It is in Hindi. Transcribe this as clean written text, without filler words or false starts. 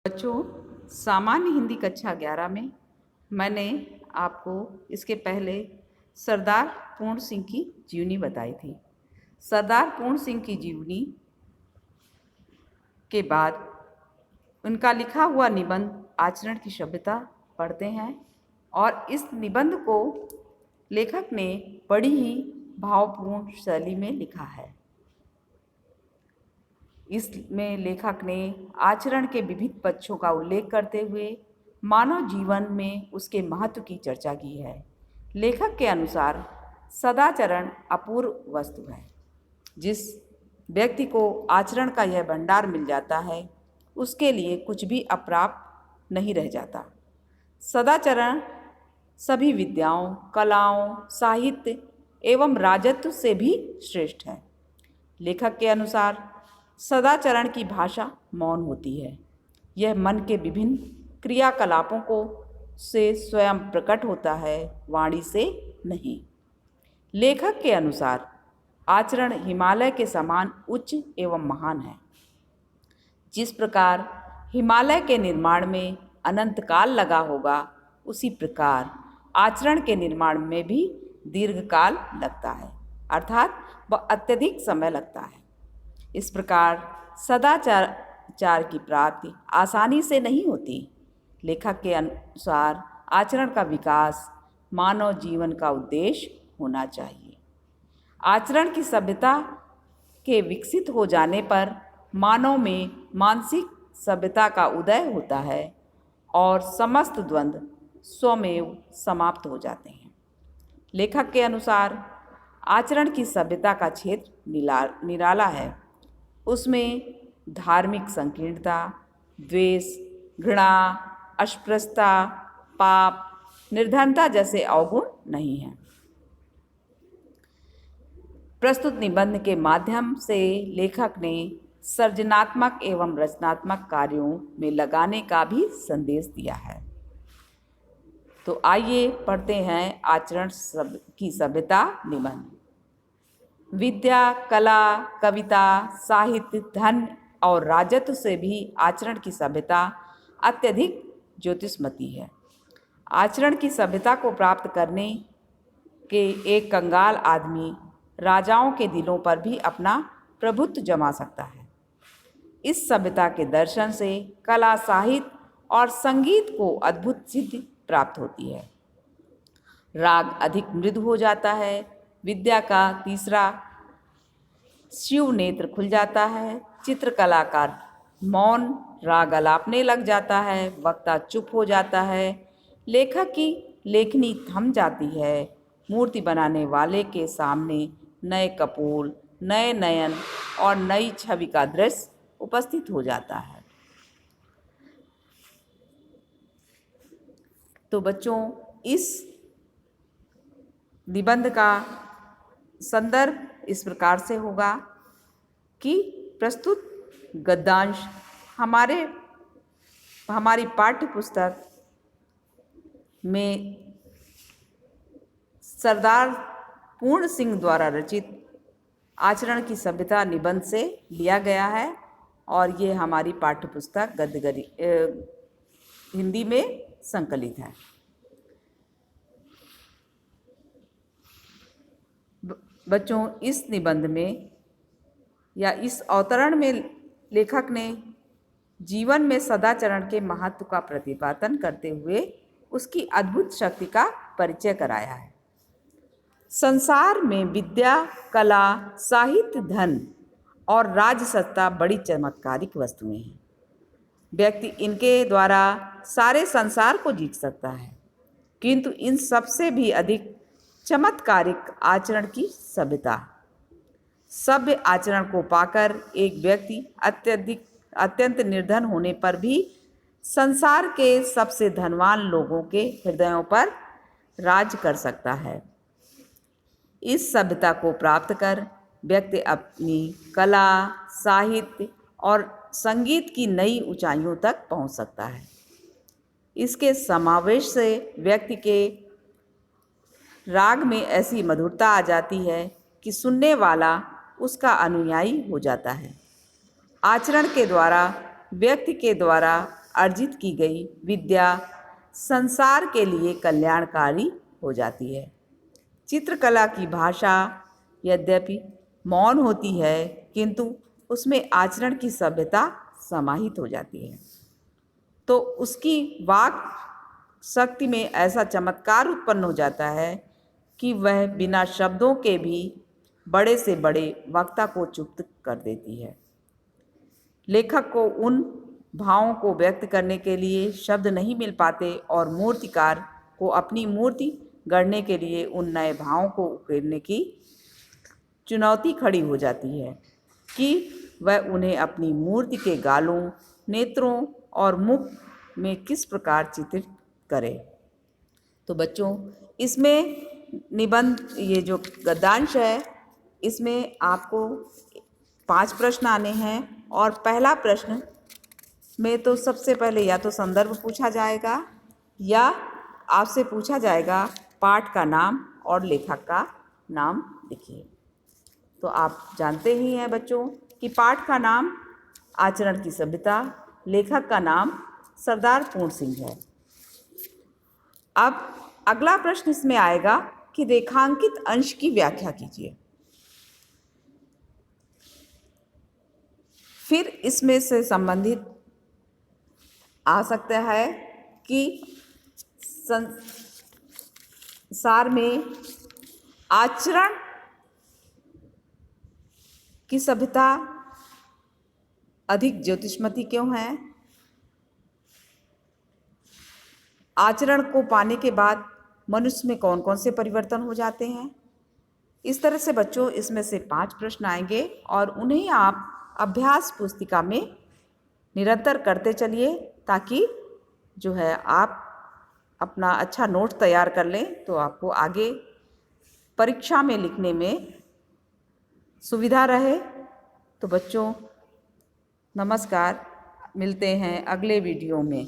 बच्चों, सामान्य हिंदी कक्षा 11 में मैंने आपको इसके पहले सरदार पूर्ण सिंह की जीवनी बताई थी। सरदार पूर्ण सिंह की जीवनी के बाद उनका लिखा हुआ निबंध आचरण की सभ्यता पढ़ते हैं और इस निबंध को लेखक ने बड़ी ही भावपूर्ण शैली में लिखा है। इसमें लेखक ने आचरण के विविध पक्षों का उल्लेख करते हुए मानव जीवन में उसके महत्व की चर्चा की है। लेखक के अनुसार सदाचरण अपूर्व वस्तु है। जिस व्यक्ति को आचरण का यह भंडार मिल जाता है, उसके लिए कुछ भी अप्राप्त नहीं रह जाता। सदाचरण सभी विद्याओं, कलाओं, साहित्य एवं राजत्व से भी श्रेष्ठ है। लेखक के अनुसार सदाचरण की भाषा मौन होती है। यह मन के विभिन्न क्रियाकलापों को से स्वयं प्रकट होता है, वाणी से नहीं। लेखक के अनुसार आचरण हिमालय के समान उच्च एवं महान है। जिस प्रकार हिमालय के निर्माण में अनंत काल लगा होगा, उसी प्रकार आचरण के निर्माण में भी दीर्घ काल लगता है, अर्थात वह अत्यधिक समय लगता है। इस प्रकार सदाचार की प्राप्ति आसानी से नहीं होती। लेखक के अनुसार आचरण का विकास मानव जीवन का उद्देश्य होना चाहिए। आचरण की सभ्यता के विकसित हो जाने पर मानव में मानसिक सभ्यता का उदय होता है और समस्त द्वंद्व स्वमेव समाप्त हो जाते हैं। लेखक के अनुसार आचरण की सभ्यता का क्षेत्र निराला है। उसमें धार्मिक संकीर्णता, द्वेष, घृणा, अस्पृश्यता, पाप, निर्धनता जैसे अवगुण नहीं हैं। प्रस्तुत निबंध के माध्यम से लेखक ने सृजनात्मक एवं रचनात्मक कार्यों में लगाने का भी संदेश दिया है। तो आइए पढ़ते हैं आचरण की सभ्यता निबंध। विद्या, कला, कविता, साहित्य, धन और राजत्व से भी आचरण की सभ्यता अत्यधिक ज्योतिषमती है। आचरण की सभ्यता को प्राप्त करने के एक कंगाल आदमी राजाओं के दिलों पर भी अपना प्रभुत्व जमा सकता है। इस सभ्यता के दर्शन से कला, साहित्य और संगीत को अद्भुत सिद्धि प्राप्त होती है। राग अधिक मृदु हो जाता है। विद्या का तीसरा शिव नेत्र खुल जाता है। चित्रकला का मौन राग अलापने लग जाता है। वक्ता चुप हो जाता है। लेखक की लेखनी थम जाती है। मूर्ति बनाने वाले के सामने नए कपोल, नए नयन और नई छवि का दृश्य उपस्थित हो जाता है। तो बच्चों, इस निबंध का संदर्भ इस प्रकार से होगा कि प्रस्तुत गद्यांश हमारी पाठ्य पुस्तक में सरदार पूर्ण सिंह द्वारा रचित आचरण की सभ्यता निबंध से लिया गया है और ये हमारी पाठ्य पुस्तक गद्य हिंदी में संकलित है। बच्चों, इस निबंध में या इस अवतरण में लेखक ने जीवन में सदाचरण के महत्व का प्रतिपादन करते हुए उसकी अद्भुत शक्ति का परिचय कराया है। संसार में विद्या, कला, साहित्य, धन और राजसत्ता बड़ी चमत्कारिक वस्तुएं हैं। व्यक्ति इनके द्वारा सारे संसार को जीत सकता है, किंतु इन सबसे भी अधिक चमत्कारिक आचरण की सभ्यता। सभ्य आचरण को पाकर एक व्यक्ति अत्यंत निर्धन होने पर भी संसार के सबसे धनवान लोगों के हृदयों पर राज कर सकता है। इस सभ्यता को प्राप्त कर व्यक्ति अपनी कला, साहित्य और संगीत की नई ऊंचाइयों तक पहुंच सकता है। इसके समावेश से व्यक्ति के राग में ऐसी मधुरता आ जाती है कि सुनने वाला उसका अनुयायी हो जाता है। आचरण के द्वारा व्यक्ति के द्वारा अर्जित की गई विद्या संसार के लिए कल्याणकारी हो जाती है। चित्रकला की भाषा यद्यपि मौन होती है, किंतु उसमें आचरण की सभ्यता समाहित हो जाती है। तो उसकी वाक शक्ति में ऐसा चमत्कार उत्पन्न हो जाता है कि वह बिना शब्दों के भी बड़े से बड़े वक्ता को चुप कर देती है। लेखक को उन भावों को व्यक्त करने के लिए शब्द नहीं मिल पाते और मूर्तिकार को अपनी मूर्ति गढ़ने के लिए उन नए भावों को उकेरने की चुनौती खड़ी हो जाती है कि वह उन्हें अपनी मूर्ति के गालों, नेत्रों और मुख में किस प्रकार चित्रित करे। तो बच्चों, इसमें निबंध ये जो गद्यांश है, इसमें आपको 5 प्रश्न आने हैं और पहला प्रश्न में तो सबसे पहले या तो संदर्भ पूछा जाएगा या आपसे पूछा जाएगा पाठ का नाम और लेखक का नाम लिखिए। तो आप जानते ही हैं बच्चों कि पाठ का नाम आचरण की सभ्यता, लेखक का नाम सरदार पूर्ण सिंह है। अब अगला प्रश्न इसमें आएगा कि रेखांकित अंश की व्याख्या कीजिए। फिर इसमें से संबंधित आ सकता है कि संसार में आचरण की सभ्यता अधिक ज्योतिषमती क्यों है? आचरण को पाने के बाद मनुष्य में कौन कौन से परिवर्तन हो जाते हैं? इस तरह से बच्चों इसमें से 5 प्रश्न आएंगे और उन्हें आप अभ्यास पुस्तिका में निरंतर करते चलिए ताकि जो है आप अपना अच्छा नोट तैयार कर लें तो आपको आगे परीक्षा में लिखने में सुविधा रहे। तो बच्चों नमस्कार, मिलते हैं अगले वीडियो में।